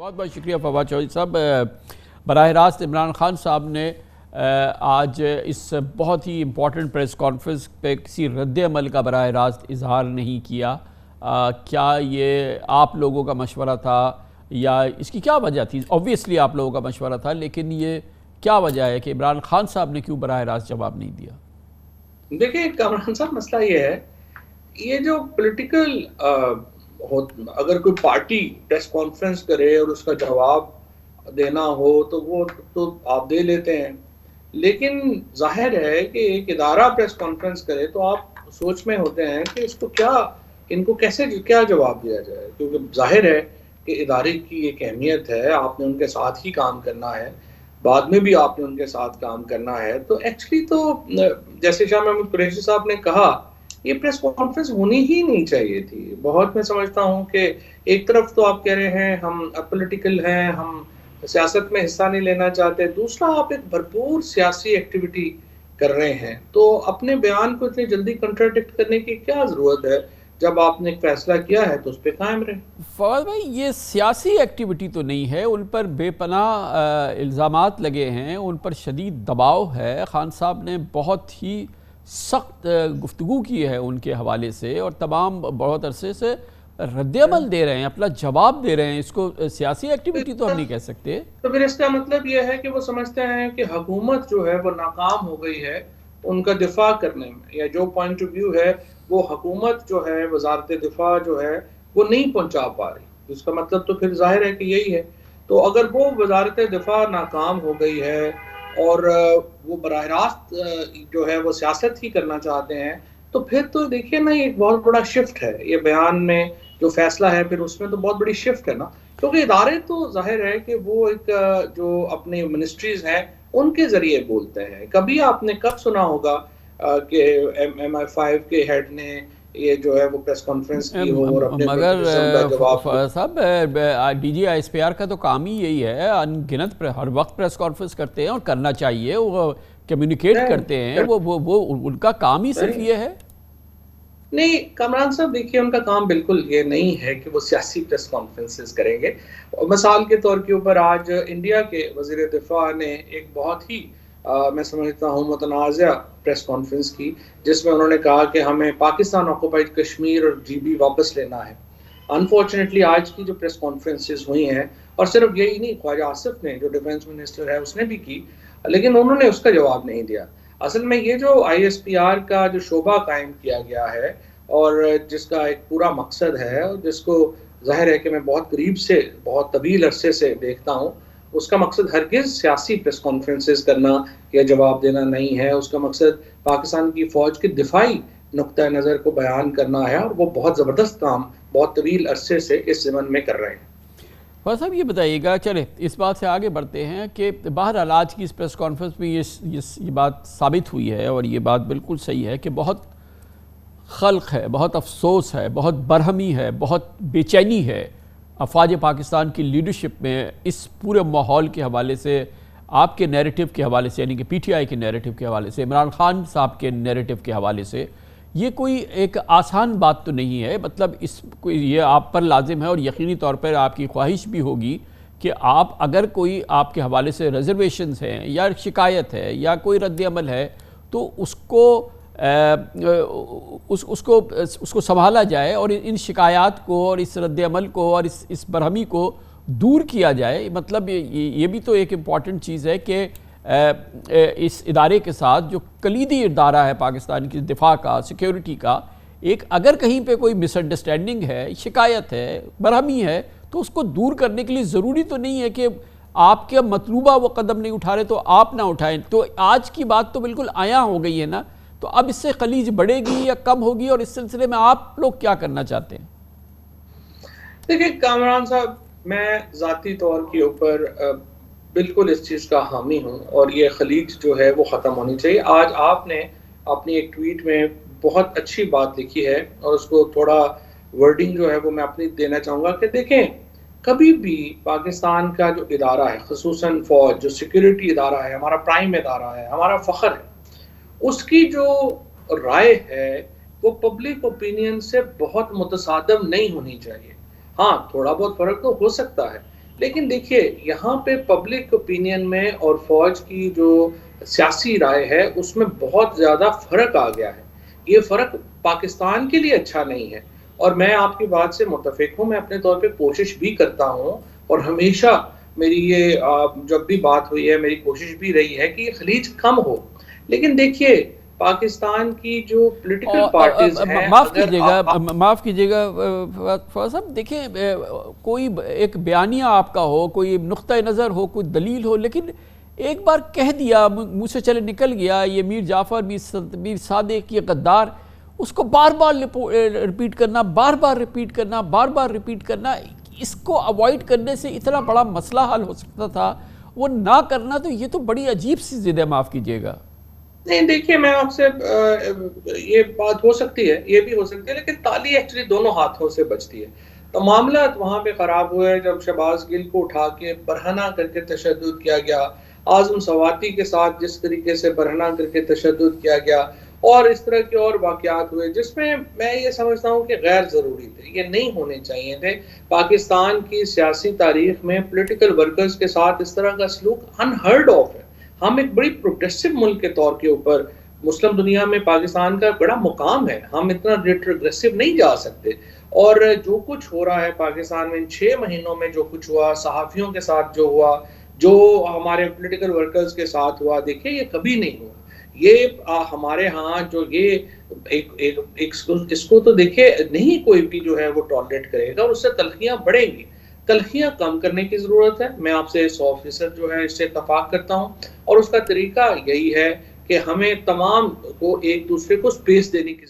بہت بہت شکریہ فواد چودھری صاحب. براہ راست عمران خان صاحب نے آج اس بہت ہی امپورٹنٹ پریس کانفرنس پہ کسی رد عمل کا براہ راست اظہار نہیں کیا. کیا یہ آپ لوگوں کا مشورہ تھا یا اس کی کیا وجہ تھی؟ اوبویسلی آپ لوگوں کا مشورہ تھا، لیکن یہ کیا وجہ ہے کہ عمران خان صاحب نے کیوں براہ راست جواب نہیں دیا؟ دیکھیں کامران صاحب، مسئلہ یہ ہے، یہ جو پولیٹیکل اگر کوئی پارٹی پریس کانفرنس کرے اور اس کا جواب دینا ہو تو وہ تو آپ دے لیتے ہیں، لیکن ظاہر ہے کہ ایک ادارہ پریس کانفرنس کرے تو آپ سوچ میں ہوتے ہیں کہ اس کو ان کو کیسے کیا جواب دیا جائے، کیونکہ ظاہر ہے کہ ادارے کی ایک اہمیت ہے، آپ نے ان کے ساتھ ہی کام کرنا ہے، بعد میں بھی آپ نے ان کے ساتھ کام کرنا ہے. تو ایکچولی تو جیسے شاہ محمود قریشی صاحب نے کہا، یہ پریس کانفرنس ہونی ہی نہیں چاہیے تھی. بہت میں سمجھتا ہوں کہ ایک طرف تو آپ کہہ رہے ہیں ہم اپولیٹیکل ہیں، ہم سیاست میں حصہ نہیں لینا چاہتے، دوسرا آپ ایک بھرپور سیاسی ایکٹیویٹی کر رہے ہیں، تو اپنے بیان کو اتنی جلدی کنٹراڈکٹ کرنے کی کیا ضرورت ہے؟ جب آپ نے ایک فیصلہ کیا ہے تو اس پہ قائم رہیں. فواد بھائی، یہ سیاسی ایکٹیویٹی تو نہیں ہے، ان پر بے پناہ الزامات لگے ہیں، ان پر شدید دباؤ ہے. خان صاحب نے بہت ہی سخت گفتگو کی ہے ان کے حوالے سے، اور تمام بہت عرصے سے رد عمل دے رہے ہیں، اپنا جواب دے رہے ہیں. اس کو سیاسی ایکٹیویٹی تو ہم نہیں کہہ سکتے. تو پھر اس کا مطلب یہ ہے کہ وہ سمجھتے ہیں کہ حکومت جو ہے وہ ناکام ہو گئی ہے ان کا دفاع کرنے میں، یا جو پوائنٹ آف ویو ہے وہ حکومت جو ہے، وزارت دفاع جو ہے وہ نہیں پہنچا پا رہی. اس کا مطلب تو پھر ظاہر ہے کہ یہی ہے. تو اگر وہ وزارت دفاع ناکام ہو گئی ہے اور وہ براہ راست جو ہے وہ سیاست ہی کرنا چاہتے ہیں، تو پھر تو دیکھیے نا، یہ ایک بہت بڑا شفٹ ہے. یہ بیان میں جو فیصلہ ہے پھر اس میں تو بہت بڑی شفٹ ہے نا، کیونکہ ادارے تو ظاہر ہے کہ وہ ایک جو اپنی منسٹریز ہیں ان کے ذریعے بولتے ہیں. کبھی آپ نے کب سنا ہوگا کہ MI5 کے ہیڈ نے یہ جو ہے وہ پریس کانفرنس کی ہو اور اپنے مگر کا جواب صاحب، DG ISPR کا تو کام ہی یہی ہے، ان گنت ہر وقت پریس کانفرنس کرتے ہیں، اور کرنا چاہیے، وہ کمیونیکیٹ کرتے ہیں، وہ ان کا کام ہی صرف یہ ہے. نہیں کامران صاحب، دیکھیے ان کا کام بالکل یہ نہیں ہے کہ وہ سیاسی پریس کانفرنسز کریں گے. مثال کے طور کے اوپر آج انڈیا کے وزیر دفاع نے ایک بہت ہی میں سمجھتا ہوں متنازع پریس کانفرنس کی، جس میں انہوں نے کہا کہ ہمیں پاکستان آکوپائڈ کشمیر اور GB واپس لینا ہے. انفارچونیٹلی آج کی جو پریس کانفرنسز ہوئی ہیں، اور صرف یہی نہیں، خواجہ آصف نے جو ڈیفنس منسٹر ہے اس نے بھی کی، لیکن انہوں نے اس کا جواب نہیں دیا. اصل میں یہ جو ISPR کا جو شعبہ قائم کیا گیا ہے اور جس کا ایک پورا مقصد ہے، اور جس کو ظاہر ہے کہ میں بہت قریب سے بہت طویل عرصے سے دیکھتا ہوں، اس کا مقصد ہرگز سیاسی پریس کانفرنسز کرنا یا جواب دینا نہیں ہے. اس کا مقصد پاکستان کی فوج کے دفاعی نقطہ نظر کو بیان کرنا ہے، اور وہ بہت زبردست کام بہت طویل عرصے سے اس ضمن میں کر رہے ہیں. فواد صاحب، یہ بتائیے گا، چلے اس بات سے آگے بڑھتے ہیں کہ بہرحال آج کی اس پریس کانفرنس میں یہ بات ثابت ہوئی ہے، اور یہ بات بالکل صحیح ہے کہ بہت خلق ہے، بہت افسوس ہے، بہت برہمی ہے، بہت بے چینی ہے افواج پاکستان کی لیڈرشپ میں اس پورے ماحول کے حوالے سے، آپ کے نیریٹو کے حوالے سے، یعنی کہ PTI کے نیریٹو کے حوالے سے، عمران خان صاحب کے نیریٹو کے حوالے سے. یہ کوئی ایک آسان بات تو نہیں ہے، مطلب یہ آپ پر لازم ہے، اور یقینی طور پر آپ کی خواہش بھی ہوگی کہ اگر کوئی آپ کے حوالے سے ریزرویشنز ہیں یا شکایت ہے یا کوئی رد عمل ہے تو اس کو سنبھالا جائے، اور ان شکایات کو اور اس رد عمل کو اور اس برہمی کو دور کیا جائے. مطلب یہ بھی تو ایک امپورٹنٹ چیز ہے کہ اس ادارے کے ساتھ جو کلیدی ادارہ ہے پاکستان کی دفاع کا، سیکیورٹی کا، اگر کہیں پہ کوئی مس انڈرسٹینڈنگ ہے، شکایت ہے، برہمی ہے، تو اس کو دور کرنے کے لیے ضروری تو نہیں ہے کہ آپ کے مطلوبہ وہ قدم نہیں اٹھا رہے تو آپ نہ اٹھائیں. تو آج کی بات تو بالکل عیاں ہو گئی ہے نا، تو اب اس سے خلیج بڑھے گی یا کم ہوگی، اور اس سلسلے میں آپ لوگ کیا کرنا چاہتے ہیں؟ دیکھیں کامران صاحب، میں ذاتی طور کے اوپر بالکل اس چیز کا حامی ہوں، اور یہ خلیج جو ہے وہ ختم ہونی چاہیے. آج آپ نے اپنی ایک ٹویٹ میں بہت اچھی بات لکھی ہے، اور اس کو تھوڑا ورڈنگ جو ہے وہ میں اپنی دینا چاہوں گا کہ دیکھیں، کبھی بھی پاکستان کا جو ادارہ ہے، خصوصاً فوج جو سیکیورٹی ادارہ ہے، ہمارا پرائم ادارہ ہے، ہمارا فخر ہے، اس کی جو رائے ہے وہ پبلک اوپینین سے بہت متصادم نہیں ہونی چاہیے. ہاں تھوڑا بہت فرق تو ہو سکتا ہے، لیکن دیکھیے یہاں پہ پبلک اوپینین میں اور فوج کی جو سیاسی رائے ہے اس میں بہت زیادہ فرق آ گیا ہے. یہ فرق پاکستان کے لیے اچھا نہیں ہے. اور میں آپ کی بات سے متفق ہوں. میں اپنے طور پہ کوشش بھی کرتا ہوں اور ہمیشہ میری یہ جب بھی بات ہوئی ہے میری کوشش بھی رہی ہے کہ خلیج کم ہو. لیکن دیکھیے پاکستان کی جو پولیٹیکل پارٹیز ہیں، معاف کیجیے گا فواز صاحب، دیکھیں کوئی ایک بیانیہ آپ کا ہو، کوئی نقطہ نظر ہو، کوئی دلیل ہو، لیکن ایک بار کہہ دیا منہ سے چلے نکل گیا یہ میر جعفر، میر صادق، یہ غدار، اس کو بار بار ریپیٹ کرنا، بار بار ریپیٹ کرنا، بار بار ریپیٹ کرنا، اس کو اوائڈ کرنے سے اتنا بڑا مسئلہ حل ہو سکتا تھا، وہ نہ کرنا تو یہ تو بڑی عجیب سی ضد ہے. معاف کیجیے گا. نہیں دیکھیے میں آپ سے یہ بات ہو سکتی ہے، یہ بھی ہو سکتی ہے، لیکن تالی ایکچولی دونوں ہاتھوں سے بچتی ہے. تو معاملات وہاں پہ خراب ہوئے جب شہباز گل کو اٹھا کے برہنہ کر کے تشدد کیا گیا، اعظم سواتی کے ساتھ جس طریقے سے برہنہ کر کے تشدد کیا گیا، اور اس طرح کے اور واقعات ہوئے جس میں میں یہ سمجھتا ہوں کہ غیر ضروری تھے، یہ نہیں ہونے چاہیے تھے. پاکستان کی سیاسی تاریخ میں پولیٹیکل ورکرز کے ساتھ اس طرح کا سلوک انہرڈ آف ہے. ہم ایک بڑی پروگریسو ملک کے طور کے اوپر مسلم دنیا میں پاکستان کا بڑا مقام ہے، ہم اتنا ریٹروگریسو نہیں جا سکتے. اور جو کچھ ہو رہا ہے پاکستان میں ان 6 مہینوں میں، جو کچھ ہوا صحافیوں کے ساتھ، جو ہوا، جو ہمارے پولیٹیکل ورکرز کے ساتھ ہوا، دیکھیں یہ کبھی نہیں ہوا. یہ ہمارے ہاں جو یہ اس کو تو دیکھیں نہیں کوئی بھی جو ہے وہ ٹالریٹ کرے گا، اور اس سے تلخیاں بڑھیں گی. تلخیاں کم کرنے کی ضرورت ہے. میں آپ سے 100% جو ہے اس سے اتفاق کرتا ہوں، اور اس کا طریقہ یہی ہے کہ ہمیں تمام کو ایک دوسرے کو سپیس دینے کی ضرورت ہے.